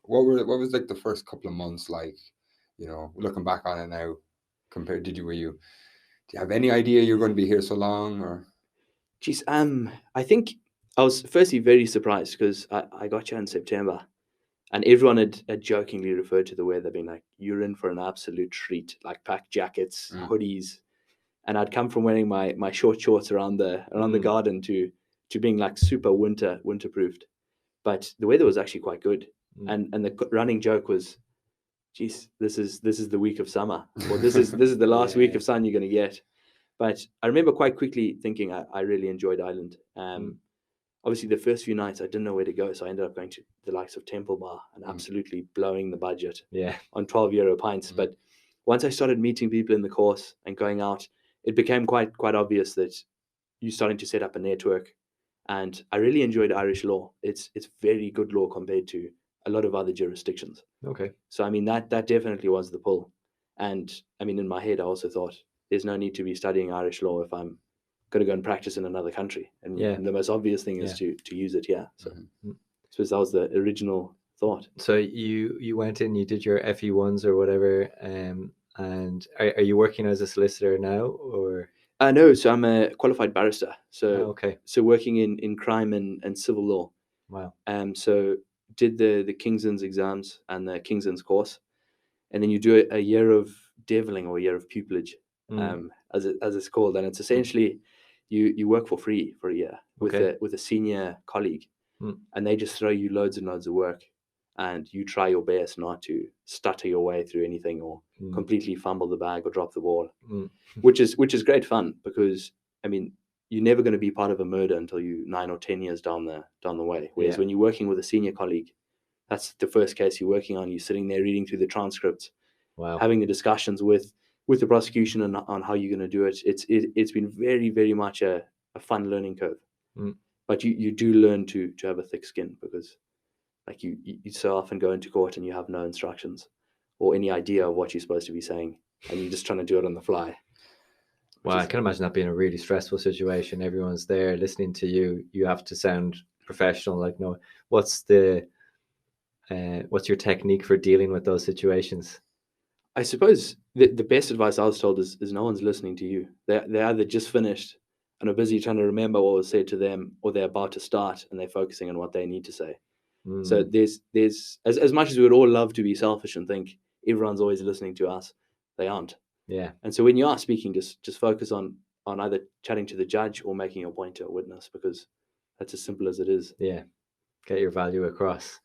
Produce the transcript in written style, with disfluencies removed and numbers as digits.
what was like the first couple of months like? Looking back on it now, compared, do you have any idea you're going to be here so long, or? Geez, I think I was firstly very surprised because I got here in September, and everyone had jokingly referred to the weather, being like, "You're in for an absolute treat." Like pack jackets, Mm. hoodies, and I'd come from wearing my short shorts around the garden to being like super winterproofed. But the weather was actually quite good, and the running joke was, "Geez, this is the week of summer, or this is the last week Yeah. of sun you're going to get." But I remember quite quickly thinking I really enjoyed Ireland. Obviously, the first few nights I didn't know where to go, so I ended up going to the likes of Temple Bar and absolutely blowing the budget Yeah. on 12 euro pints. But once I started meeting people in the course and going out, it became quite obvious that you're starting to set up a network. And I really enjoyed Irish law. It's very good law compared to a lot of other jurisdictions. Okay. So I mean that definitely was the pull. And I mean in my head I also thought there's no need to be studying Irish law if I'm going to go and practice in another country. And Yeah. the most obvious thing is to use it here. So I suppose that was the original thought. So you went in, you did your FE1s or whatever, and are you working as a solicitor now, or? No, so I'm a qualified barrister. So okay. So working in crime and civil law. Wow. So did the King's Inns exams and the King's Inns course, and then you do a year of deviling or a year of pupillage, as it's called, and it's essentially you work for free for a year with a senior colleague, and they just throw you loads and loads of work, and you try your best not to stutter your way through anything or completely fumble the bag or drop the ball, which is great fun because I mean you're never going to be part of a murder until you 9 or 10 years down the way. Whereas when you're working with a senior colleague, that's the first case you're working on. You're sitting there reading through the transcripts, having the discussions with the prosecution on how you're going to do it. It's been very, very much a fun learning curve. But you do learn to have a thick skin because like you so often go into court and you have no instructions or any idea of what you're supposed to be saying, and you're just trying to do it on the fly. Well, I can imagine that being a really stressful situation. Everyone's there listening to you. You have to sound professional. Like, no, what's your technique for dealing with those situations? I suppose the best advice I was told is no one's listening to you. They're either just finished and are busy trying to remember what was said to them, or they're about to start and they're focusing on what they need to say. So there's as much as we would all love to be selfish and think everyone's always listening to us, they aren't. Yeah. And so when you are speaking, just focus on either chatting to the judge or making your point to a witness, because that's as simple as it is. Yeah. Get your value across.